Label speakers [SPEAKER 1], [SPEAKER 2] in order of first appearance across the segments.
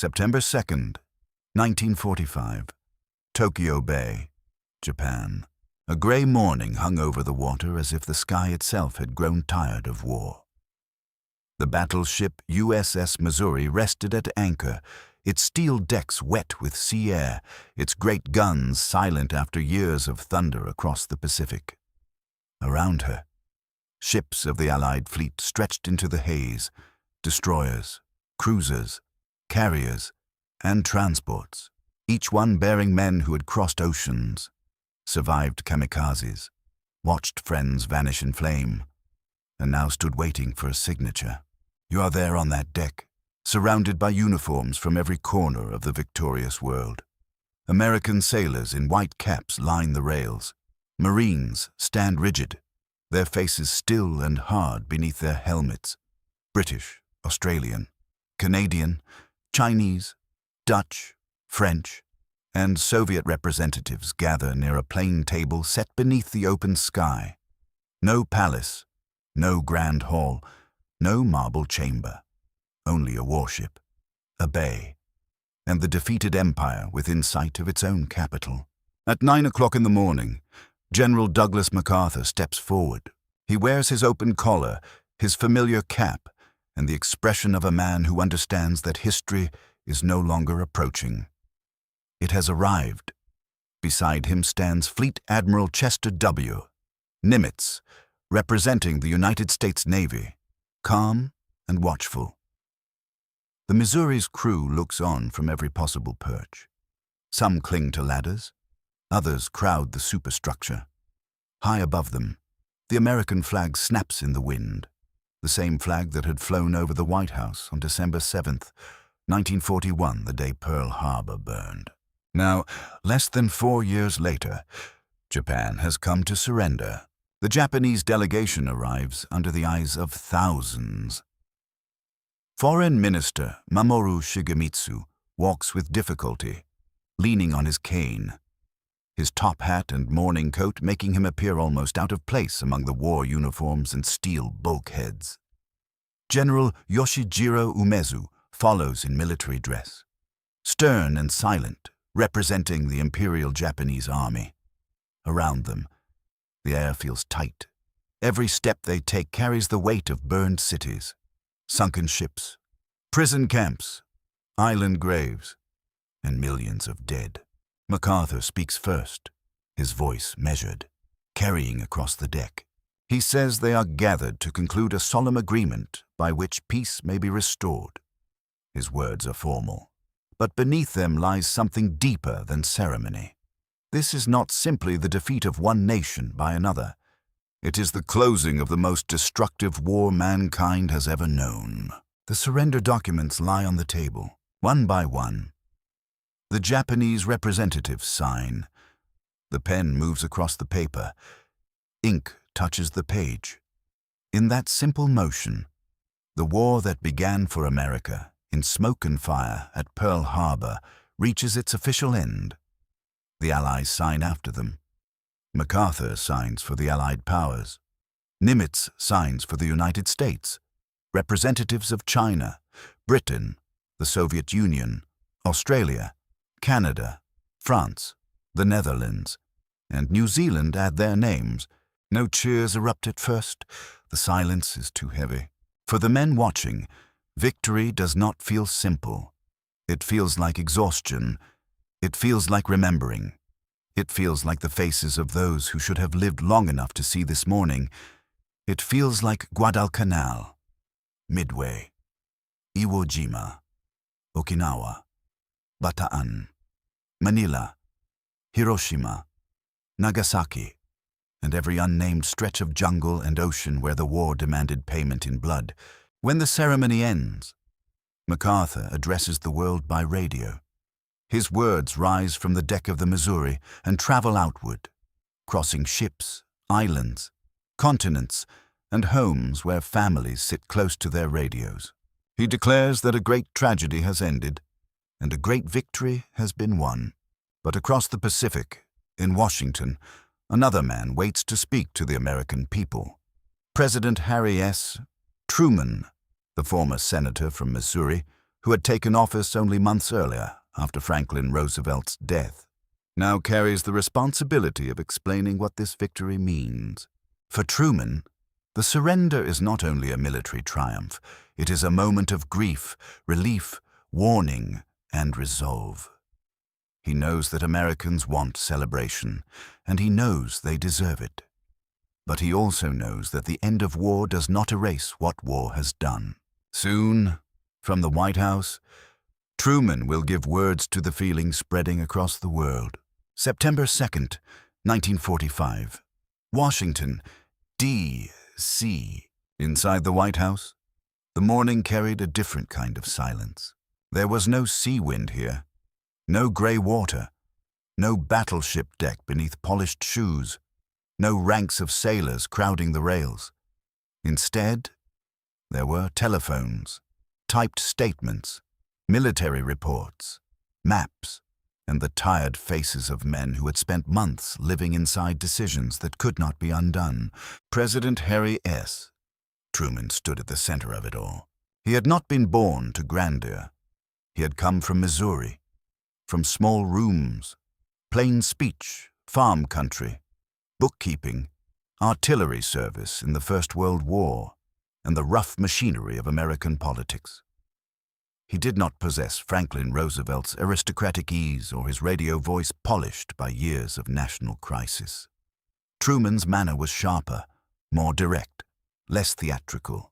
[SPEAKER 1] September 2nd, 1945. Tokyo Bay, Japan. A grey morning hung over the water as if the sky itself had grown tired of war. The battleship USS Missouri rested at anchor, its steel decks wet with sea air, its great guns silent after years of thunder across the Pacific. Around her, ships of the Allied fleet stretched into the haze, destroyers, cruisers, carriers, and transports, each one bearing men who had crossed oceans, survived kamikazes, watched friends vanish in flame, and now stood waiting for a signature. You are there on that deck, surrounded by uniforms from every corner of the victorious world. American sailors in white caps line the rails. Marines stand rigid, their faces still and hard beneath their helmets. British, Australian, Canadian, Chinese, Dutch, French, and Soviet representatives gather near a plain table set beneath the open sky. No palace, no grand hall, no marble chamber, only a warship, a bay, and the defeated empire within sight of its own capital. At 9 o'clock in the morning, General Douglas MacArthur steps forward. He wears his open collar, his familiar cap, and the expression of a man who understands that history is no longer approaching. It has arrived. Beside him stands Fleet Admiral Chester W. Nimitz, representing the United States Navy, calm and watchful. The Missouri's crew looks on from every possible perch. Some cling to ladders, others crowd the superstructure. High above them, the American flag snaps in the wind, the same flag that had flown over the White House on December 7th, 1941, the day Pearl Harbor burned. Now, less than 4 years later, Japan has come to surrender. The Japanese delegation arrives under the eyes of thousands. Foreign Minister Mamoru Shigemitsu walks with difficulty, leaning on his cane, his top hat and morning coat making him appear almost out of place among the war uniforms and steel bulkheads. General Yoshijiro Umezu follows in military dress, stern and silent, representing the Imperial Japanese Army. Around them, the air feels tight. Every step they take carries the weight of burned cities, sunken ships, prison camps, island graves, and millions of dead. MacArthur speaks first, his voice measured, carrying across the deck. He says they are gathered to conclude a solemn agreement by which peace may be restored. His words are formal, but beneath them lies something deeper than ceremony. This is not simply the defeat of one nation by another. It is the closing of the most destructive war mankind has ever known. The surrender documents lie on the table, one by one. The Japanese representatives sign. The pen moves across the paper. Ink touches the page. In that simple motion, the war that began for America in smoke and fire at Pearl Harbor reaches its official end. The Allies sign after them. MacArthur signs for the Allied powers. Nimitz signs for the United States. Representatives of China, Britain, the Soviet Union, Australia, Canada, France, the Netherlands, and New Zealand add their names. No cheers erupt at first. The silence is too heavy. For the men watching, victory does not feel simple. It feels like exhaustion. It feels like remembering. It feels like the faces of those who should have lived long enough to see this morning. It feels like Guadalcanal, Midway, Iwo Jima, Okinawa, Bataan, Manila, Hiroshima, Nagasaki, and every unnamed stretch of jungle and ocean where the war demanded payment in blood. When the ceremony ends, MacArthur addresses the world by radio. His words rise from the deck of the Missouri and travel outward, crossing ships, islands, continents, and homes where families sit close to their radios. He declares that a great tragedy has ended and a great victory has been won. But across the Pacific, in Washington, another man waits to speak to the American people. President Harry S. Truman, the former senator from Missouri, who had taken office only months earlier after Franklin Roosevelt's death, now carries the responsibility of explaining what this victory means. For Truman, the surrender is not only a military triumph, it is a moment of grief, relief, warning, and resolve. He knows that Americans want celebration, and he knows they deserve it. But he also knows that the end of war does not erase what war has done. Soon, from the White House, Truman will give words to the feeling spreading across the world. September 2nd, 1945. Washington, D.C. Inside the White House, the morning carried a different kind of silence. There was no sea wind here, no gray water, no battleship deck beneath polished shoes, no ranks of sailors crowding the rails. Instead, there were telephones, typed statements, military reports, maps, and the tired faces of men who had spent months living inside decisions that could not be undone. President Harry S. Truman stood at the center of it all. He had not been born to grandeur. He had come from Missouri, from small rooms, plain speech, farm country, bookkeeping, artillery service in the First World War, and the rough machinery of American politics. He did not possess Franklin Roosevelt's aristocratic ease or his radio voice polished by years of national crisis. Truman's manner was sharper, more direct, less theatrical.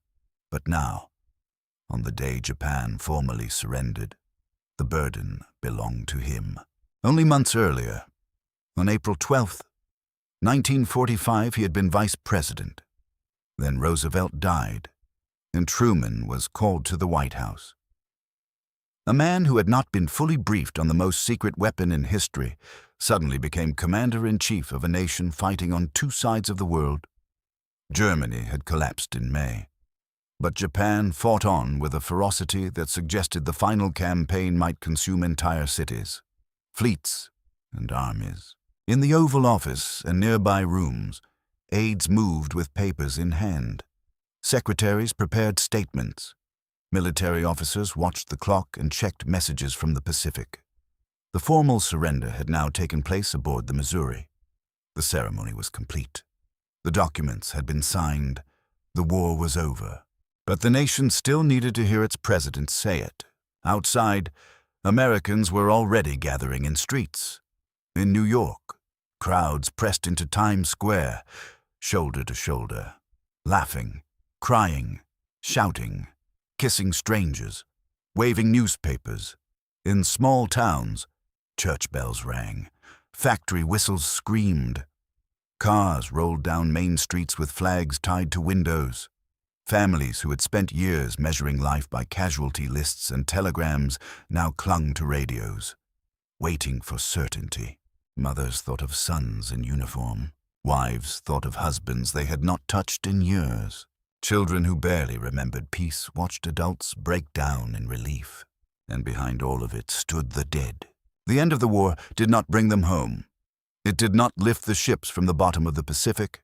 [SPEAKER 1] But now, on the day Japan formally surrendered, the burden belonged to him. Only months earlier, on April 12th, 1945, he had been vice president. Then Roosevelt died, and Truman was called to the White House. A man who had not been fully briefed on the most secret weapon in history suddenly became commander-in-chief of a nation fighting on two sides of the world. Germany had collapsed in May, but Japan fought on with a ferocity that suggested the final campaign might consume entire cities, fleets, and armies. In the Oval Office and nearby rooms, aides moved with papers in hand. Secretaries prepared statements. Military officers watched the clock and checked messages from the Pacific. The formal surrender had now taken place aboard the Missouri. The ceremony was complete. The documents had been signed. The war was over. But the nation still needed to hear its president say it. Outside, Americans were already gathering in streets. In New York, crowds pressed into Times Square, shoulder to shoulder, laughing, crying, shouting, kissing strangers, waving newspapers. In small towns, church bells rang, factory whistles screamed. Cars rolled down main streets with flags tied to windows. Families who had spent years measuring life by casualty lists and telegrams now clung to radios, waiting for certainty. Mothers thought of sons in uniform. Wives thought of husbands they had not touched in years. Children who barely remembered peace watched adults break down in relief. And behind all of it stood the dead. The end of the war did not bring them home. It did not lift the ships from the bottom of the Pacific.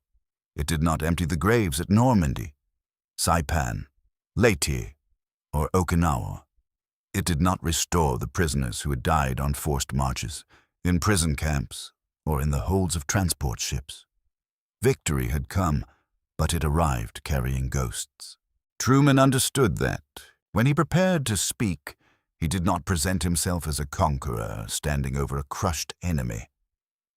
[SPEAKER 1] It did not empty the graves at Normandy, Saipan, Leyte, or Okinawa. It did not restore the prisoners who had died on forced marches, in prison camps, or in the holds of transport ships. Victory had come, but it arrived carrying ghosts. Truman understood that. When he prepared to speak, he did not present himself as a conqueror standing over a crushed enemy.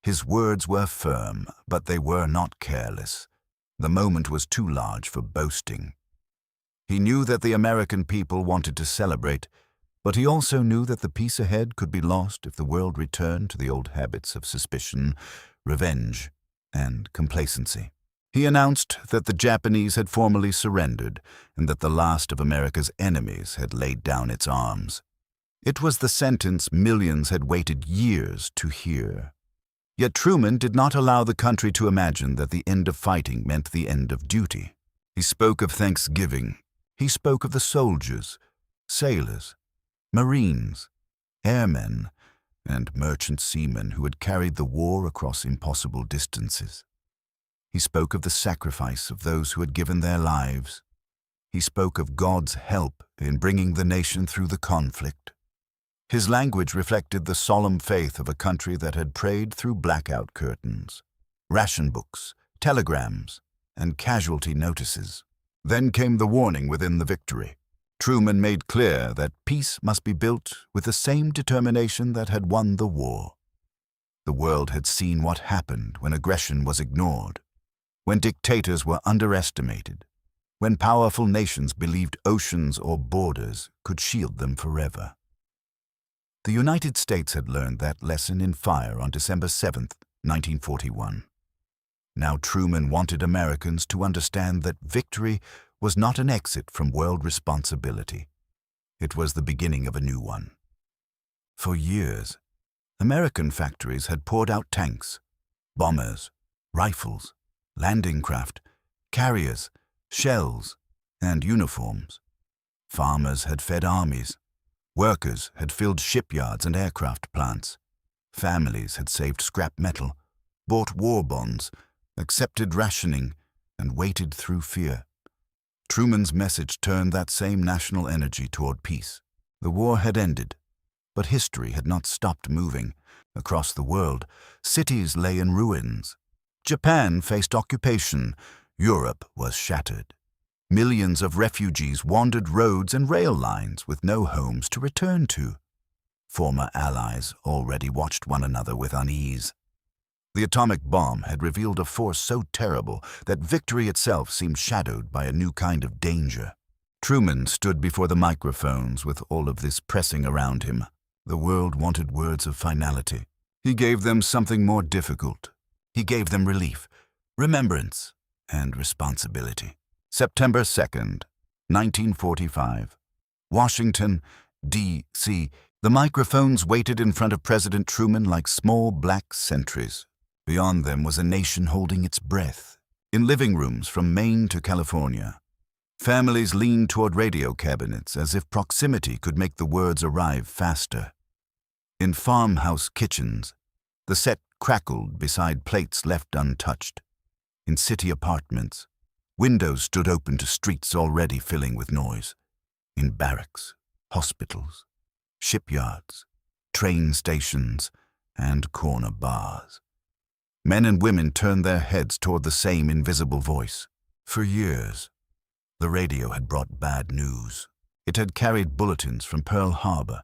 [SPEAKER 1] His words were firm, but they were not careless. The moment was too large for boasting. He knew that the American people wanted to celebrate, but he also knew that the peace ahead could be lost if the world returned to the old habits of suspicion, revenge, and complacency. He announced that the Japanese had formally surrendered and that the last of America's enemies had laid down its arms. It was the sentence millions had waited years to hear. Yet Truman did not allow the country to imagine that the end of fighting meant the end of duty. He spoke of Thanksgiving. He spoke of the soldiers, sailors, Marines, airmen, and merchant seamen who had carried the war across impossible distances. He spoke of the sacrifice of those who had given their lives. He spoke of God's help in bringing the nation through the conflict. His language reflected the solemn faith of a country that had prayed through blackout curtains, ration books, telegrams, and casualty notices. Then came the warning within the victory. Truman made clear that peace must be built with the same determination that had won the war. The world had seen what happened when aggression was ignored, when dictators were underestimated, when powerful nations believed oceans or borders could shield them forever. The United States had learned that lesson in fire on December 7, 1941. Now Truman wanted Americans to understand that victory was not an exit from world responsibility. It was the beginning of a new one. For years, American factories had poured out tanks, bombers, rifles, landing craft, carriers, shells, and uniforms. Farmers had fed armies. Workers had filled shipyards and aircraft plants. Families had saved scrap metal, bought war bonds, accepted rationing, and waited through fear. Truman's message turned that same national energy toward peace. The war had ended, but history had not stopped moving. Across the world, cities lay in ruins. Japan faced occupation. Europe was shattered. Millions of refugees wandered roads and rail lines with no homes to return to. Former allies already watched one another with unease. The atomic bomb had revealed a force so terrible that victory itself seemed shadowed by a new kind of danger. Truman stood before the microphones with all of this pressing around him. The world wanted words of finality. He gave them something more difficult. He gave them relief, remembrance, and responsibility. September 2nd, 1945. Washington, D.C. The microphones waited in front of President Truman like small black sentries. Beyond them was a nation holding its breath. In living rooms from Maine to California, families leaned toward radio cabinets as if proximity could make the words arrive faster. In farmhouse kitchens, the set crackled beside plates left untouched. In city apartments, windows stood open to streets already filling with noise. In barracks, hospitals, shipyards, train stations, and corner bars, men and women turned their heads toward the same invisible voice. For years, the radio had brought bad news. It had carried bulletins from Pearl Harbor,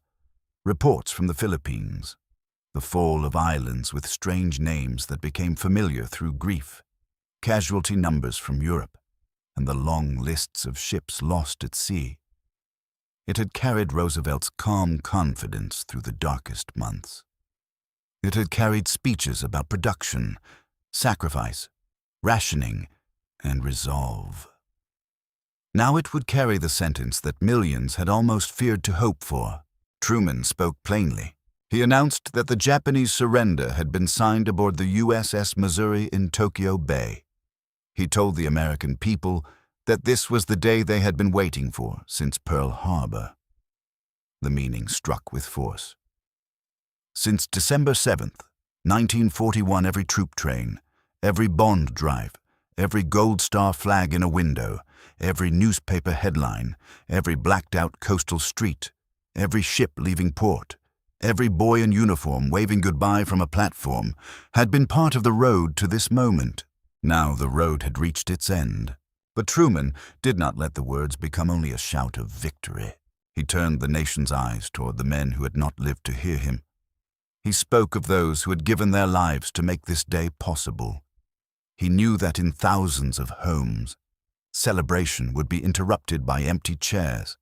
[SPEAKER 1] reports from the Philippines, the fall of islands with strange names that became familiar through grief, casualty numbers from Europe, and the long lists of ships lost at sea. It had carried Roosevelt's calm confidence through the darkest months. It had carried speeches about production, sacrifice, rationing, and resolve. Now it would carry the sentence that millions had almost feared to hope for. Truman spoke plainly. He announced that the Japanese surrender had been signed aboard the USS Missouri in Tokyo Bay. He told the American people that this was the day they had been waiting for since Pearl Harbor. The meaning struck with force. Since December 7th, 1941, every troop train, every bond drive, every Gold Star flag in a window, every newspaper headline, every blacked-out coastal street, every ship leaving port, every boy in uniform waving goodbye from a platform had been part of the road to this moment. Now the road had reached its end. But Truman did not let the words become only a shout of victory. He turned the nation's eyes toward the men who had not lived to hear him. He spoke of those who had given their lives to make this day possible. He knew that in thousands of homes, celebration would be interrupted by empty chairs.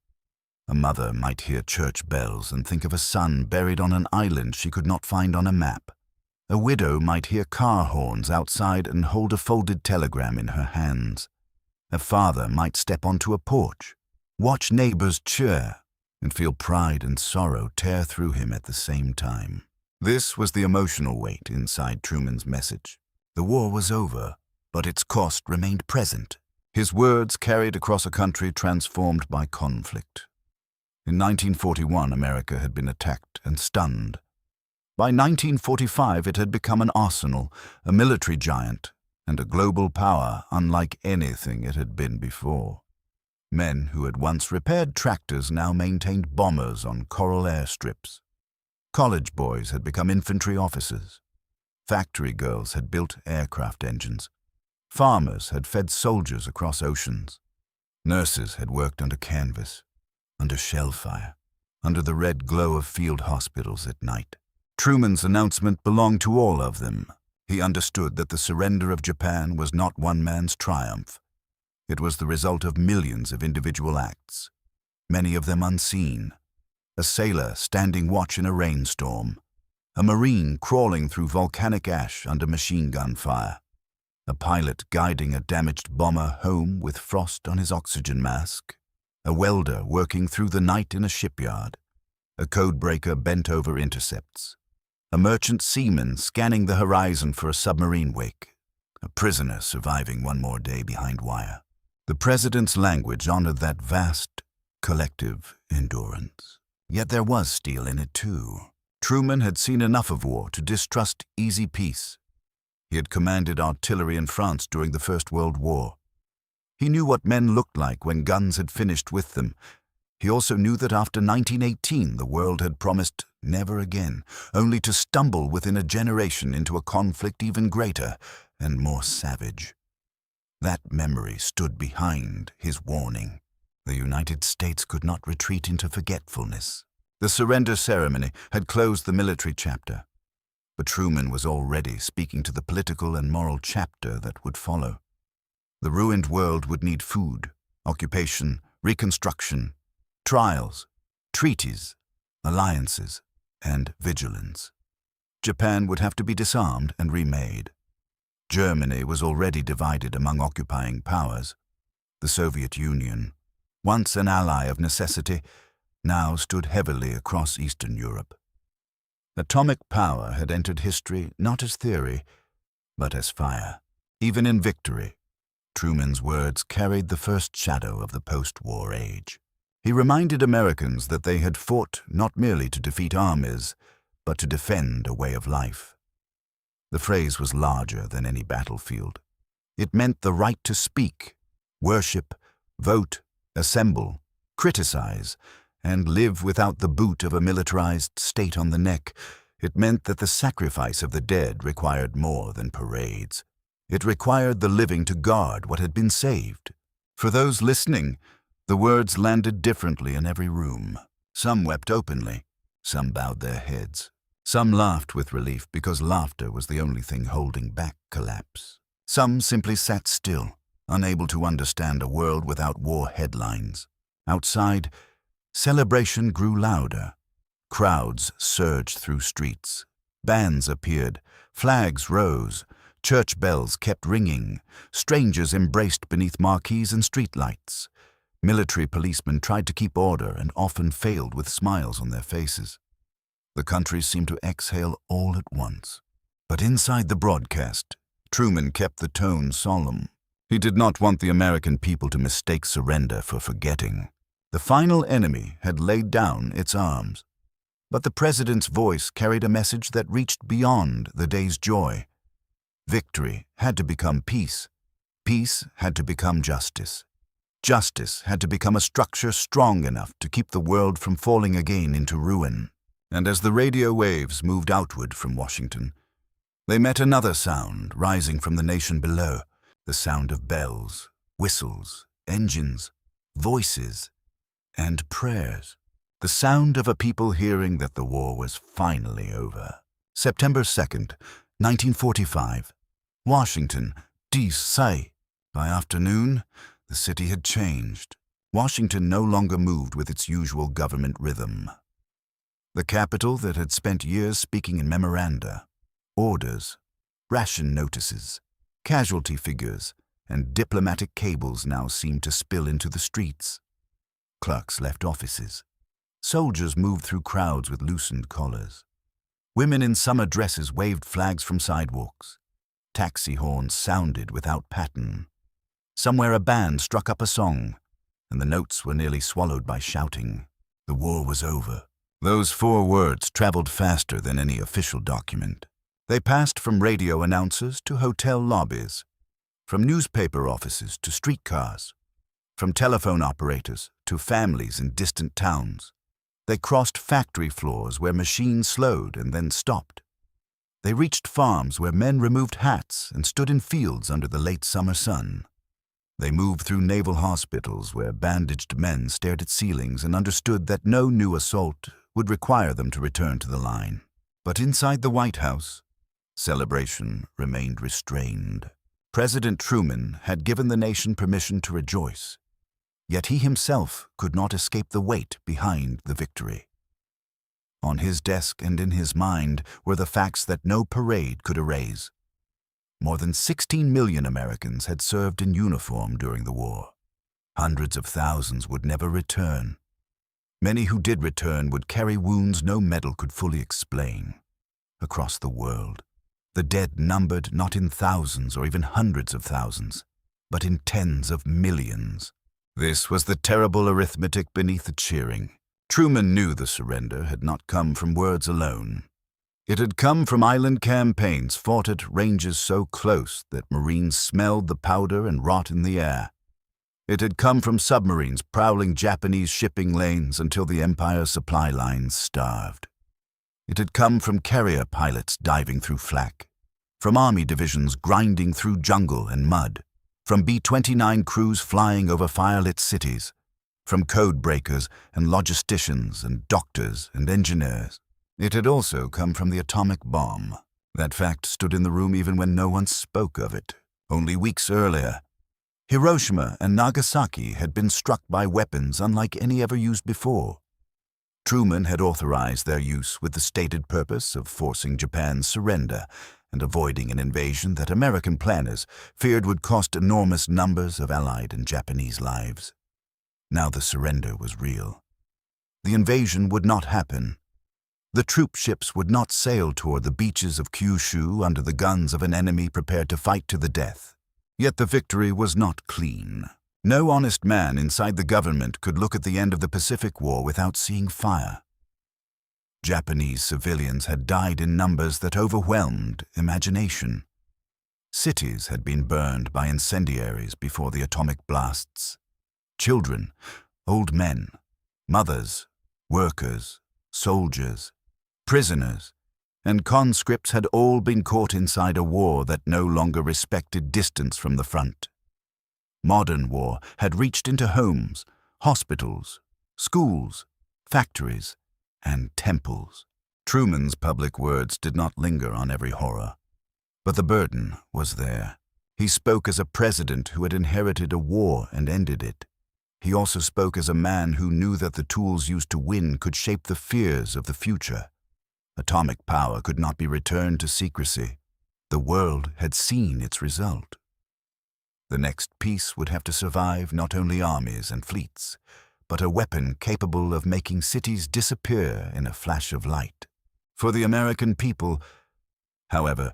[SPEAKER 1] A mother might hear church bells and think of a son buried on an island she could not find on a map. A widow might hear car horns outside and hold a folded telegram in her hands. A father might step onto a porch, watch neighbors cheer, and feel pride and sorrow tear through him at the same time. This was the emotional weight inside Truman's message. The war was over, but its cost remained present. His words carried across a country transformed by conflict. In 1941, America had been attacked and stunned. By 1945, it had become an arsenal, a military giant, and a global power unlike anything it had been before. Men who had once repaired tractors now maintained bombers on coral airstrips. College boys had become infantry officers. Factory girls had built aircraft engines. Farmers had fed soldiers across oceans. Nurses had worked under canvas, under shell fire, under the red glow of field hospitals at night. Truman's announcement belonged to all of them. He understood that the surrender of Japan was not one man's triumph. It was the result of millions of individual acts, many of them unseen. A sailor standing watch in a rainstorm, a Marine crawling through volcanic ash under machine gun fire, a pilot guiding a damaged bomber home with frost on his oxygen mask, a welder working through the night in a shipyard, a codebreaker bent over intercepts, a merchant seaman scanning the horizon for a submarine wake, a prisoner surviving one more day behind wire. The president's language honored that vast, collective endurance. Yet there was steel in it too. Truman had seen enough of war to distrust easy peace. He had commanded artillery in France during the First World War. He knew what men looked like when guns had finished with them. He also knew that after 1918 the world had promised never again, only to stumble within a generation into a conflict even greater and more savage. That memory stood behind his warning. The United States could not retreat into forgetfulness. The surrender ceremony had closed the military chapter, but Truman was already speaking to the political and moral chapter that would follow. The ruined world would need food, occupation, reconstruction, trials, treaties, alliances, and vigilance. Japan would have to be disarmed and remade. Germany was already divided among occupying powers. The Soviet Union, once an ally of necessity, now stood heavily across Eastern Europe. Atomic power had entered history not as theory, but as fire. Even in victory, Truman's words carried the first shadow of the post-war age. He reminded Americans that they had fought not merely to defeat armies, but to defend a way of life. The phrase was larger than any battlefield. It meant the right to speak, worship, vote, assemble, criticize, and live without the boot of a militarized state on the neck. It meant that the sacrifice of the dead required more than parades. It required the living to guard what had been saved. For those listening, the words landed differently in every room. Some wept openly, some bowed their heads. Some laughed with relief because laughter was the only thing holding back collapse. Some simply sat still, unable to understand a world without war headlines. Outside, celebration grew louder. Crowds surged through streets. Bands appeared. Flags rose. Church bells kept ringing. Strangers embraced beneath marquees and streetlights. Military policemen tried to keep order and often failed with smiles on their faces. The country seemed to exhale all at once. But inside the broadcast, Truman kept the tone solemn. He did not want the American people to mistake surrender for forgetting. The final enemy had laid down its arms. But the president's voice carried a message that reached beyond the day's joy. Victory had to become peace. Peace had to become justice. Justice had to become a structure strong enough to keep the world from falling again into ruin. And as the radio waves moved outward from Washington, they met another sound rising from the nation below, the sound of bells, whistles, engines, voices, and prayers. The sound of a people hearing that the war was finally over. September 2nd, 1945. Washington, D.C. By afternoon, the city had changed. Washington no longer moved with its usual government rhythm. The capital that had spent years speaking in memoranda, orders, ration notices, casualty figures, and diplomatic cables now seemed to spill into the streets. Clerks left offices. Soldiers moved through crowds with loosened collars. Women in summer dresses waved flags from sidewalks. Taxi horns sounded without pattern. Somewhere a band struck up a song, and the notes were nearly swallowed by shouting. The war was over. Those 4 words traveled faster than any official document. They passed from radio announcers to hotel lobbies, from newspaper offices to streetcars, from telephone operators to families in distant towns. They crossed factory floors where machines slowed and then stopped. They reached farms where men removed hats and stood in fields under the late summer sun. They moved through naval hospitals where bandaged men stared at ceilings and understood that no new assault would require them to return to the line. But inside the White House, celebration remained restrained. President Truman had given the nation permission to rejoice, yet he himself could not escape the weight behind the victory. On his desk and in his mind were the facts that no parade could erase. More than 16 million Americans had served in uniform during the war. Hundreds of thousands would never return. Many who did return would carry wounds no medal could fully explain. Across the world, the dead numbered not in thousands or even hundreds of thousands, but in tens of millions. This was the terrible arithmetic beneath the cheering. Truman knew the surrender had not come from words alone. It had come from island campaigns fought at ranges so close that Marines smelled the powder and rot in the air. It had come from submarines prowling Japanese shipping lanes until the Empire's supply lines starved. It had come from carrier pilots diving through flak, from army divisions grinding through jungle and mud, from B-29 crews flying over firelit cities, from code breakers and logisticians and doctors and engineers. It had also come from the atomic bomb. That fact stood in the room even when no one spoke of it. Only weeks earlier, Hiroshima and Nagasaki had been struck by weapons unlike any ever used before. Truman had authorized their use with the stated purpose of forcing Japan's surrender and avoiding an invasion that American planners feared would cost enormous numbers of Allied and Japanese lives. Now the surrender was real. The invasion would not happen. The troop ships would not sail toward the beaches of Kyushu under the guns of an enemy prepared to fight to the death. Yet the victory was not clean. No honest man inside the government could look at the end of the Pacific War without seeing fire. Japanese civilians had died in numbers that overwhelmed imagination. Cities had been burned by incendiaries before the atomic blasts. Children, old men, mothers, workers, soldiers, prisoners, and conscripts had all been caught inside a war that no longer respected distance from the front. Modern war had reached into homes, hospitals, schools, factories, and temples. Truman's public words did not linger on every horror, but the burden was there. He spoke as a president who had inherited a war and ended it. He also spoke as a man who knew that the tools used to win could shape the fears of the future. Atomic power could not be returned to secrecy. The world had seen its result. The next peace would have to survive not only armies and fleets, but a weapon capable of making cities disappear in a flash of light. For the American people, however,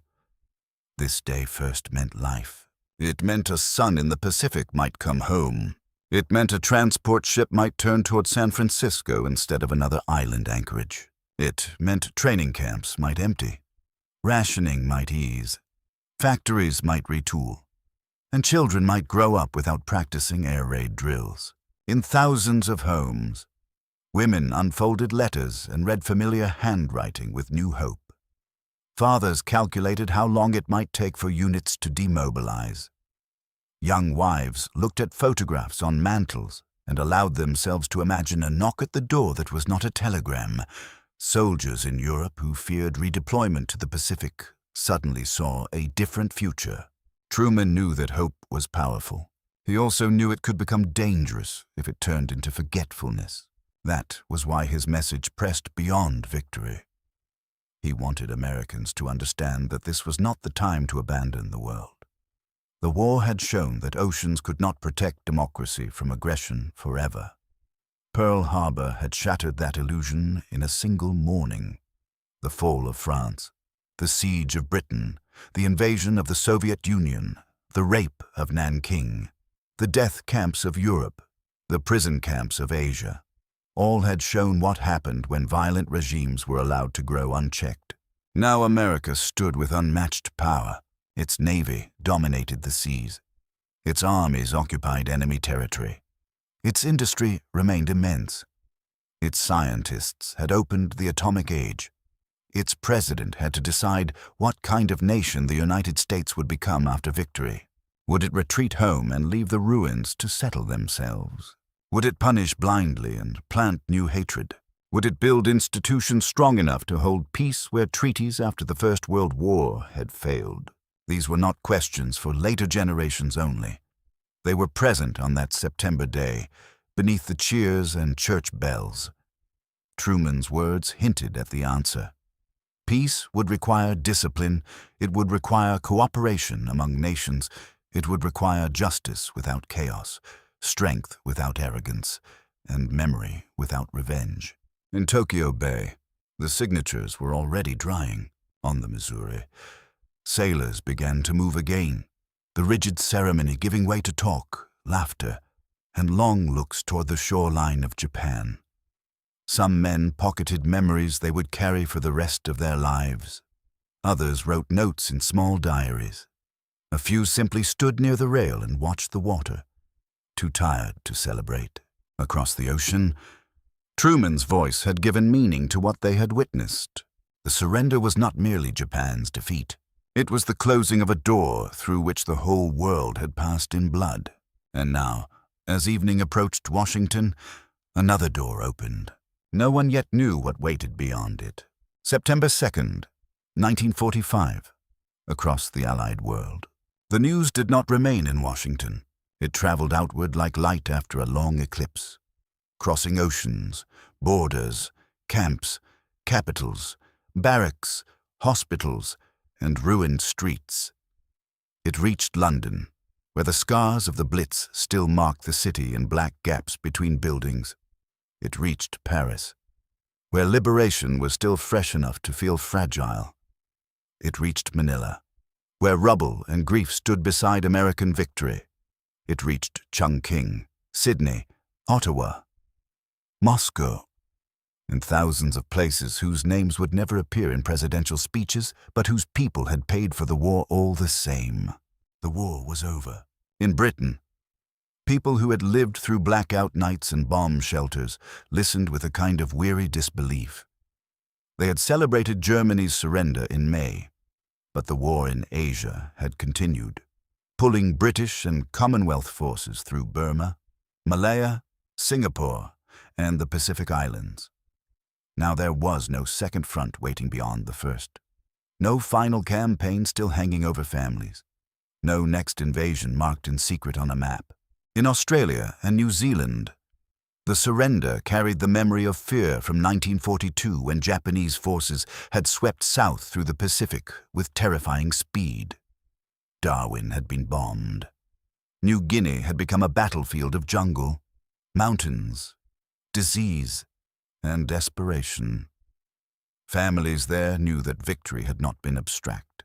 [SPEAKER 1] this day first meant life. It meant a son in the Pacific might come home. It meant a transport ship might turn toward San Francisco instead of another island anchorage. It meant training camps might empty, rationing might ease, factories might retool, and children might grow up without practicing air raid drills. In thousands of homes, women unfolded letters and read familiar handwriting with new hope. Fathers calculated how long it might take for units to demobilize. Young wives looked at photographs on mantels and allowed themselves to imagine a knock at the door that was not a telegram. Soldiers in Europe who feared redeployment to the Pacific suddenly saw a different future. Truman knew that hope was powerful. He also knew it could become dangerous if it turned into forgetfulness. That was why his message pressed beyond victory. He wanted Americans to understand that this was not the time to abandon the world. The war had shown that oceans could not protect democracy from aggression forever. Pearl Harbor had shattered that illusion in a single morning. The fall of France, the siege of Britain, the invasion of the Soviet Union, the rape of Nanking, the death camps of Europe, the prison camps of Asia, all had shown what happened when violent regimes were allowed to grow unchecked. Now America stood with unmatched power. Its navy dominated the seas. Its armies occupied enemy territory. Its industry remained immense. Its scientists had opened the atomic age. Its president had to decide what kind of nation the United States would become after victory. Would it retreat home and leave the ruins to settle themselves? Would it punish blindly and plant new hatred? Would it build institutions strong enough to hold peace where treaties after the First World War had failed? These were not questions for later generations only. They were present on that September day, beneath the cheers and church bells. Truman's words hinted at the answer. Peace would require discipline, it would require cooperation among nations, it would require justice without chaos, strength without arrogance, and memory without revenge. In Tokyo Bay, the signatures were already drying on the Missouri. Sailors began to move again, the rigid ceremony giving way to talk, laughter, and long looks toward the shoreline of Japan. Some men pocketed memories they would carry for the rest of their lives. Others wrote notes in small diaries. A few simply stood near the rail and watched the water, too tired to celebrate. Across the ocean, Truman's voice had given meaning to what they had witnessed. The surrender was not merely Japan's defeat. It was the closing of a door through which the whole world had passed in blood. And now, as evening approached Washington, another door opened. No one yet knew what waited beyond it. September 2nd, 1945, across the Allied world. The news did not remain in Washington. It traveled outward like light after a long eclipse, crossing oceans, borders, camps, capitals, barracks, hospitals, and ruined streets. It reached London, where the scars of the Blitz still marked the city in black gaps between buildings. It reached Paris, where liberation was still fresh enough to feel fragile. It reached Manila, where rubble and grief stood beside American victory. It reached Chongqing, Sydney, Ottawa, Moscow, and thousands of places whose names would never appear in presidential speeches, but whose people had paid for the war all the same. The war was over. In Britain, people who had lived through blackout nights and bomb shelters listened with a kind of weary disbelief. They had celebrated Germany's surrender in May, but the war in Asia had continued, pulling British and Commonwealth forces through Burma, Malaya, Singapore, and the Pacific Islands. Now there was no second front waiting beyond the first. No final campaign still hanging over families. No next invasion marked in secret on a map. In Australia and New Zealand, the surrender carried the memory of fear from 1942 when Japanese forces had swept south through the Pacific with terrifying speed. Darwin had been bombed. New Guinea had become a battlefield of jungle, mountains, disease, and desperation. Families there knew that victory had not been abstract.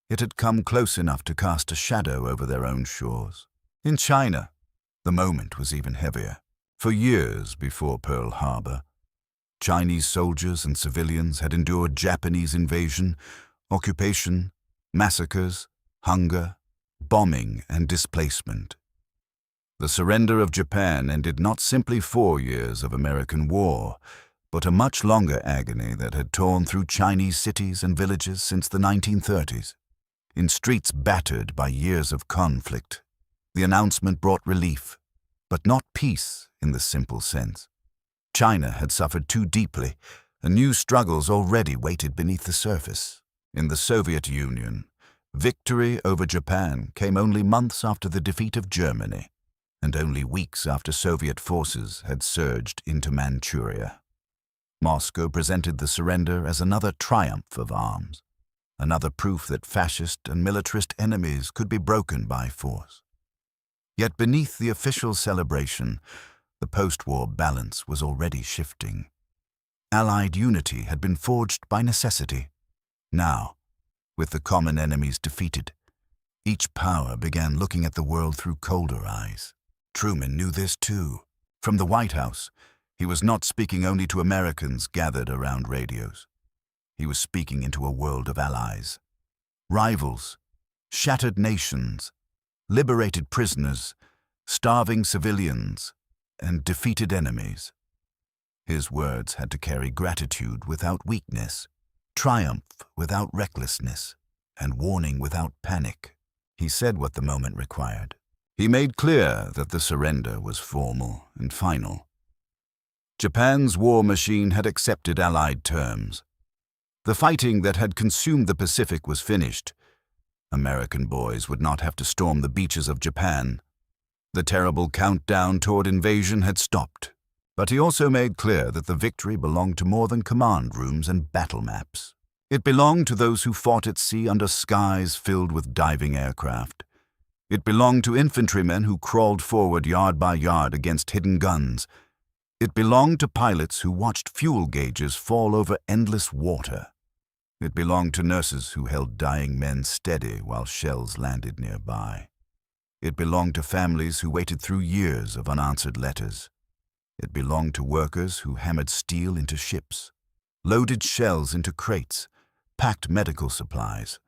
[SPEAKER 1] It had come close enough to cast a shadow over their own shores. In China, the moment was even heavier. For years before Pearl Harbor, Chinese soldiers and civilians had endured Japanese invasion, occupation, massacres, hunger, bombing, and displacement. The surrender of Japan ended not simply 4 years of American war, but a much longer agony that had torn through Chinese cities and villages since the 1930s. In streets battered by years of conflict, the announcement brought relief, but not peace in the simple sense. China had suffered too deeply, and new struggles already waited beneath the surface. In the Soviet Union, victory over Japan came only months after the defeat of Germany, and only weeks after Soviet forces had surged into Manchuria. Moscow presented the surrender as another triumph of arms, another proof that fascist and militarist enemies could be broken by force. Yet beneath the official celebration, the post-war balance was already shifting. Allied unity had been forged by necessity. Now, with the common enemies defeated, each power began looking at the world through colder eyes. Truman knew this too. From the White House, he was not speaking only to Americans gathered around radios. He was speaking into a world of allies, rivals, shattered nations, liberated prisoners, starving civilians, and defeated enemies. His words had to carry gratitude without weakness, triumph without recklessness, and warning without panic. He said what the moment required. He made clear that the surrender was formal and final. Japan's war machine had accepted Allied terms. The fighting that had consumed the Pacific was finished. American boys would not have to storm the beaches of Japan. The terrible countdown toward invasion had stopped. But he also made clear that the victory belonged to more than command rooms and battle maps. It belonged to those who fought at sea under skies filled with diving aircraft. It belonged to infantrymen who crawled forward yard by yard against hidden guns. It belonged to pilots who watched fuel gauges fall over endless water. It belonged to nurses who held dying men steady while shells landed nearby. It belonged to families who waited through years of unanswered letters. It belonged to workers who hammered steel into ships, loaded shells into crates, packed medical supplies,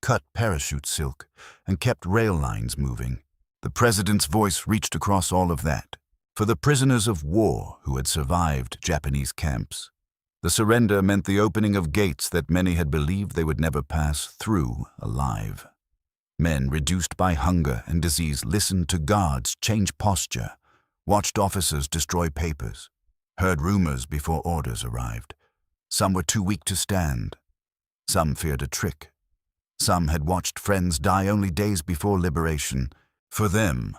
[SPEAKER 1] cut parachute silk, and kept rail lines moving. The president's voice reached across all of that. For the prisoners of war who had survived Japanese camps, the surrender meant the opening of gates that many had believed they would never pass through alive. Men reduced by hunger and disease listened to guards change posture, watched officers destroy papers, heard rumors before orders arrived. Some were too weak to stand. Some feared a trick. Some had watched friends die only days before liberation. For them,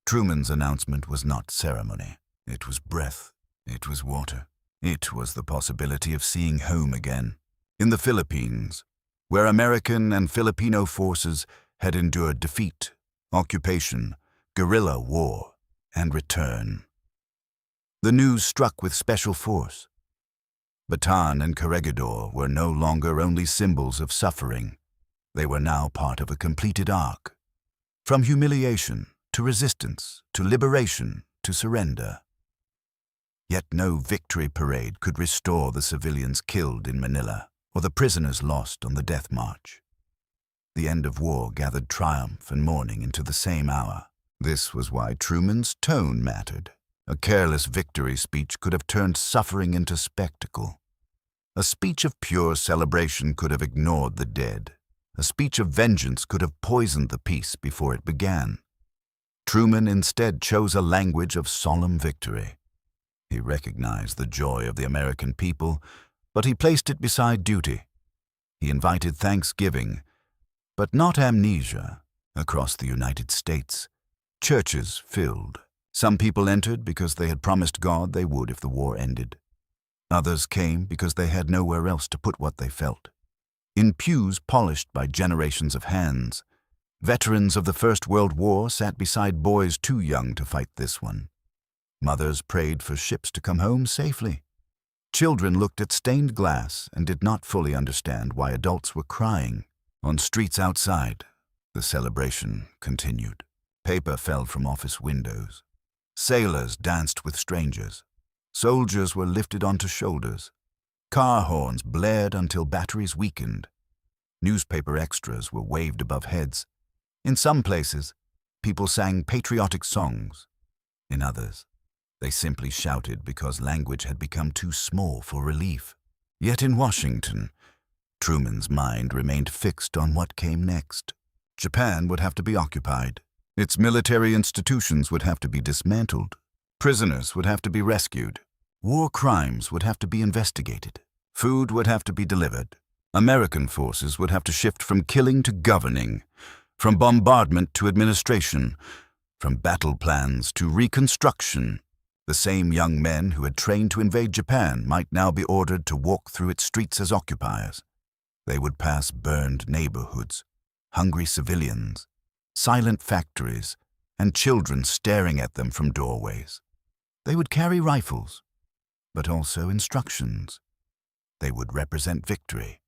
[SPEAKER 1] Truman's announcement was not ceremony. It was breath. It was water. It was the possibility of seeing home again. In the Philippines, where American and Filipino forces had endured defeat, occupation, guerrilla war, and return. The news struck with special force. Bataan and Corregidor were no longer only symbols of suffering. They were now part of a completed arc. From humiliation to resistance, to liberation, to surrender. Yet no victory parade could restore the civilians killed in Manila or the prisoners lost on the death march. The end of war gathered triumph and mourning into the same hour. This was why Truman's tone mattered. A careless victory speech could have turned suffering into spectacle. A speech of pure celebration could have ignored the dead. A speech of vengeance could have poisoned the peace before it began. Truman instead chose a language of solemn victory. He recognized the joy of the American people, but he placed it beside duty. He invited thanksgiving, but not amnesia. Across the United States, churches filled. Some people entered because they had promised God they would if the war ended. Others came because they had nowhere else to put what they felt. In pews polished by generations of hands, veterans of the First World War sat beside boys too young to fight this one. Mothers prayed for ships to come home safely. Children looked at stained glass and did not fully understand why adults were crying. On streets outside, the celebration continued. Paper fell from office windows. Sailors danced with strangers. Soldiers were lifted onto shoulders. Car horns blared until batteries weakened. Newspaper extras were waved above heads. In some places, people sang patriotic songs. In others, they simply shouted because language had become too small for relief. Yet in Washington, Truman's mind remained fixed on what came next. Japan would have to be occupied. Its military institutions would have to be dismantled. Prisoners would have to be rescued. War crimes would have to be investigated. Food would have to be delivered. American forces would have to shift from killing to governing, from bombardment to administration, from battle plans to reconstruction. The same young men who had trained to invade Japan might now be ordered to walk through its streets as occupiers. They would pass burned neighborhoods, hungry civilians, silent factories, and children staring at them from doorways. They would carry rifles, but also instructions. They would represent victory,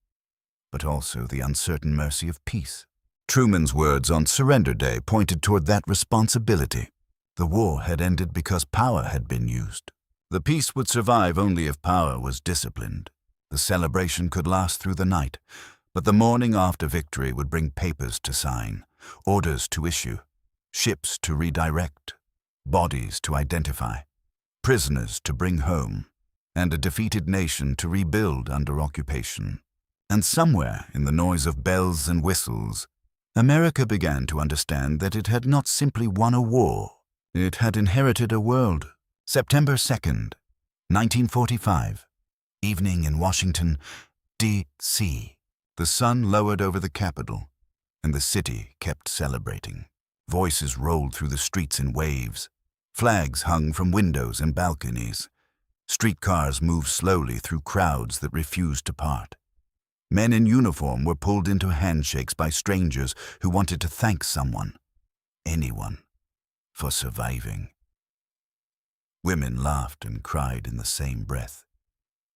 [SPEAKER 1] but also the uncertain mercy of peace. Truman's words on Surrender Day pointed toward that responsibility. The war had ended because power had been used. The peace would survive only if power was disciplined. The celebration could last through the night, but the morning after victory would bring papers to sign, orders to issue, ships to redirect, bodies to identify. prisoners to bring home, and a defeated nation to rebuild under occupation. And somewhere in the noise of bells and whistles, America began to understand that it had not simply won a war, it had inherited a world. September 2nd, 1945. Evening in Washington, D.C. The sun lowered over the Capitol, and the city kept celebrating. Voices rolled through the streets in waves. Flags hung from windows and balconies. Streetcars moved slowly through crowds that refused to part. Men in uniform were pulled into handshakes by strangers who wanted to thank someone, anyone, for surviving. Women laughed and cried in the same breath.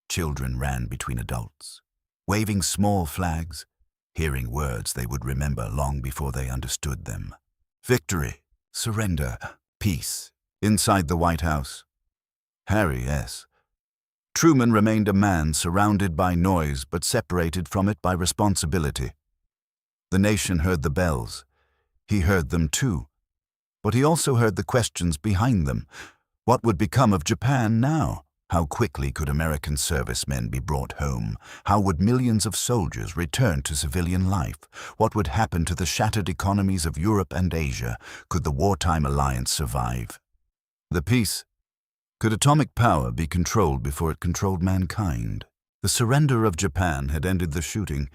[SPEAKER 1] Children ran between adults, waving small flags, hearing words they would remember long before they understood them. Victory, surrender, peace. Inside the White House, Harry S. Truman remained a man surrounded by noise but separated from it by responsibility. The nation heard the bells. He heard them too. But he also heard the questions behind them. What would become of Japan now? How quickly could American servicemen be brought home? How would millions of soldiers return to civilian life? What would happen to the shattered economies of Europe and Asia? Could the wartime alliance survive? The peace. Could atomic power be controlled before it controlled mankind? The surrender of Japan had ended the shooting,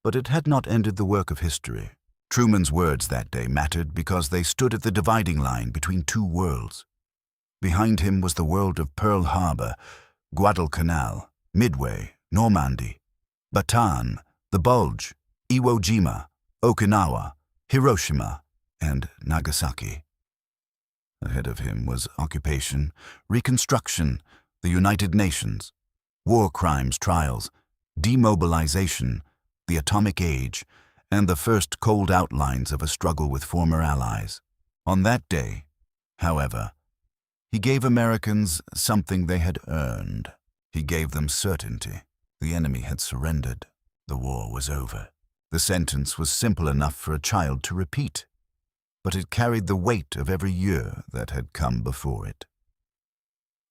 [SPEAKER 1] but it had not ended the work of history. Truman's words that day mattered because they stood at the dividing line between two worlds. Behind him was the world of Pearl Harbor, Guadalcanal, Midway, Normandy, Bataan, the Bulge, Iwo Jima, Okinawa, Hiroshima, and Nagasaki. Ahead of him was occupation, reconstruction, the United Nations, war crimes trials, demobilization, the atomic age, and the first cold outlines of a struggle with former allies. On that day, however, he gave Americans something they had earned. He gave them certainty. The enemy had surrendered. The war was over. The sentence was simple enough for a child to repeat, but it carried the weight of every year that had come before it.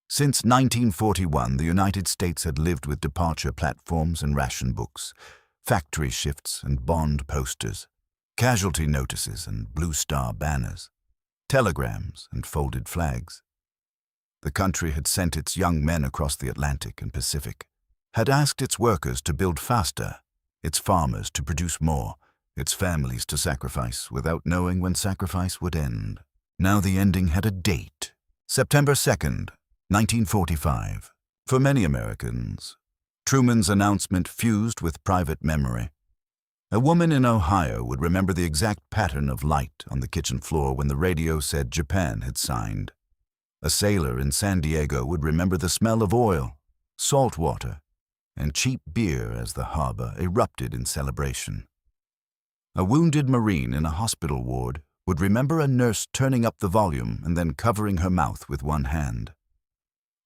[SPEAKER 1] Since 1941, the United States had lived with departure platforms and ration books, factory shifts and bond posters, casualty notices and Blue Star banners, telegrams and folded flags. The country had sent its young men across the Atlantic and Pacific, had asked its workers to build faster, its farmers to produce more, its families to sacrifice without knowing when sacrifice would end. Now the ending had a date, September 2nd, 1945. For many Americans, Truman's announcement fused with private memory. A woman in Ohio would remember the exact pattern of light on the kitchen floor when the radio said Japan had signed. A sailor in San Diego would remember the smell of oil, salt water, and cheap beer as the harbor erupted in celebration. A wounded Marine in a hospital ward would remember a nurse turning up the volume and then covering her mouth with one hand.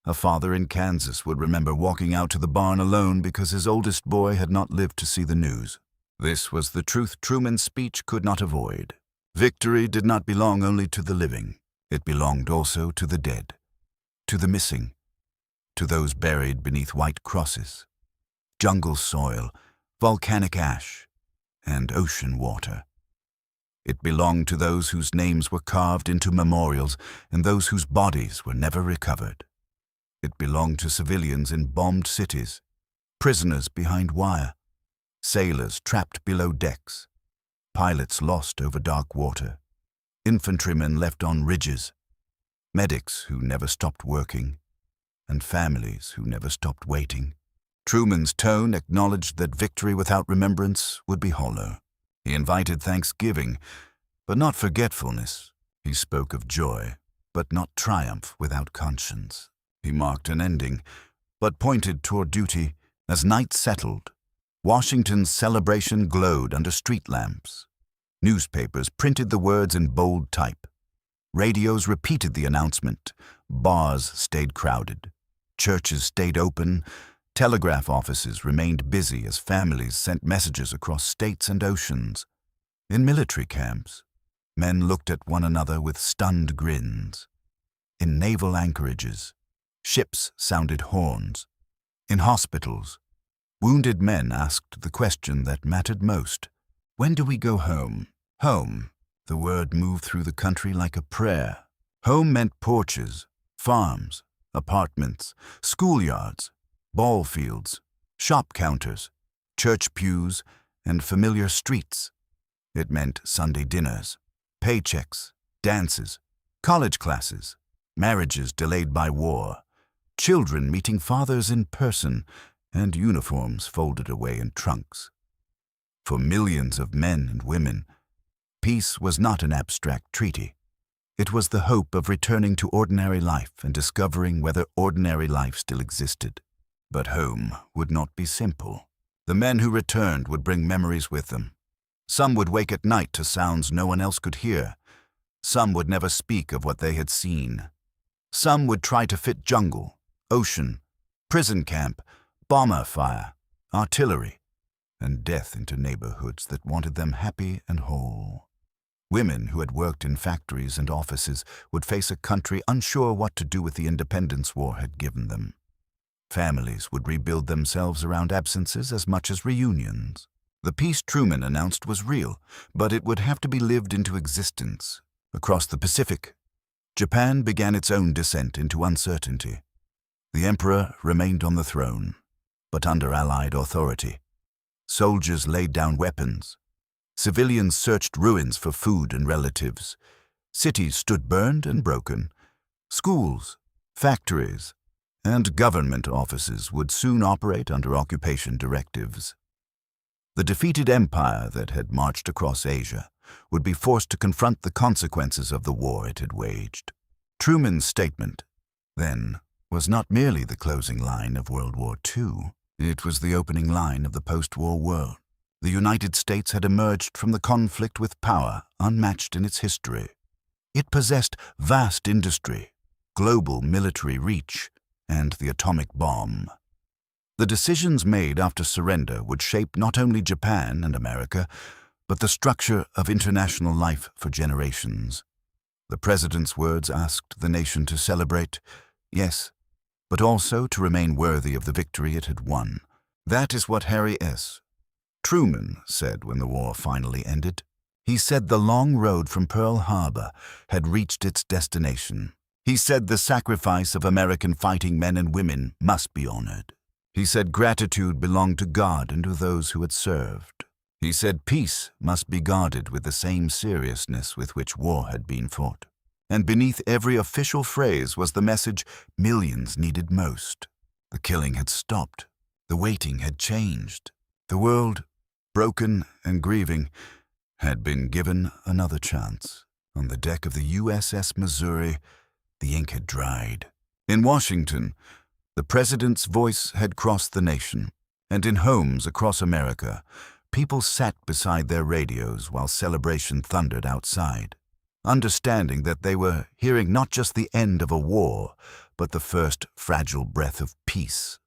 [SPEAKER 1] A father in Kansas would remember walking out to the barn alone because his oldest boy had not lived to see the news. This was the truth Truman's speech could not avoid. Victory did not belong only to the living. It belonged also to the dead, to the missing, to those buried beneath white crosses, jungle soil, volcanic ash, and ocean water. It belonged to those whose names were carved into memorials and those whose bodies were never recovered. It belonged to civilians in bombed cities, prisoners behind wire, sailors trapped below decks, pilots lost over dark water, infantrymen left on ridges, medics who never stopped working, and families who never stopped waiting. Truman's tone acknowledged that victory without remembrance would be hollow. He invited thanksgiving, but not forgetfulness. He spoke of joy, but not triumph without conscience. He marked an ending, but pointed toward duty. As night settled, Washington's celebration glowed under street lamps. Newspapers printed the words in bold type. Radios repeated the announcement. Bars stayed crowded. Churches stayed open. Telegraph offices remained busy as families sent messages across states and oceans. In military camps, men looked at one another with stunned grins. In naval anchorages, Ships sounded horns. In hospitals, wounded men asked the question that mattered most. When do we go home? Home. The word moved through the country like a prayer. Home meant porches, farms, apartments, schoolyards, ball fields, shop counters, church pews, and familiar streets. It meant Sunday dinners, paychecks, dances, college classes, marriages delayed by war, children meeting fathers in person, and uniforms folded away in trunks. For millions of men and women, peace was not an abstract treaty. It was the hope of returning to ordinary life and discovering whether ordinary life still existed. But home would not be simple. The men who returned would bring memories with them. Some would wake at night to sounds no one else could hear. Some would never speak of what they had seen. Some would try to fit jungle, ocean, prison camp, bomber fire, artillery, and death into neighborhoods that wanted them happy and whole. Women who had worked in factories and offices would face a country unsure what to do with the independence war had given them. Families would rebuild themselves around absences as much as reunions. The peace Truman announced was real, but it would have to be lived into existence. Across the Pacific, Japan began its own descent into uncertainty. The emperor remained on the throne, but under Allied authority. Soldiers laid down weapons. Civilians searched ruins for food and relatives. Cities stood burned and broken. Schools, factories, and government offices would soon operate under occupation directives. The defeated empire that had marched across Asia would be forced to confront the consequences of the war it had waged. Truman's statement, then, was not merely the closing line of World War II. It was the opening line of the post-war world. The United States had emerged from the conflict with power unmatched in its history. It possessed vast industry, global military reach, and the atomic bomb. The decisions made after surrender would shape not only Japan and America, but the structure of international life for generations. The president's words asked the nation to celebrate, yes, but also to remain worthy of the victory it had won. That is what Harry S. Truman said when the war finally ended. He said the long road from Pearl Harbor had reached its destination. He said the sacrifice of American fighting men and women must be honored. He said gratitude belonged to God and to those who had served. He said peace must be guarded with the same seriousness with which war had been fought. And beneath every official phrase was the message millions needed most. The killing had stopped. The waiting had changed. The world, broken and grieving, had been given another chance. On the deck of the USS Missouri, the ink had dried. In Washington, the president's voice had crossed the nation, and in homes across America, people sat beside their radios while celebration thundered outside, understanding that they were hearing not just the end of a war, but the first fragile breath of peace.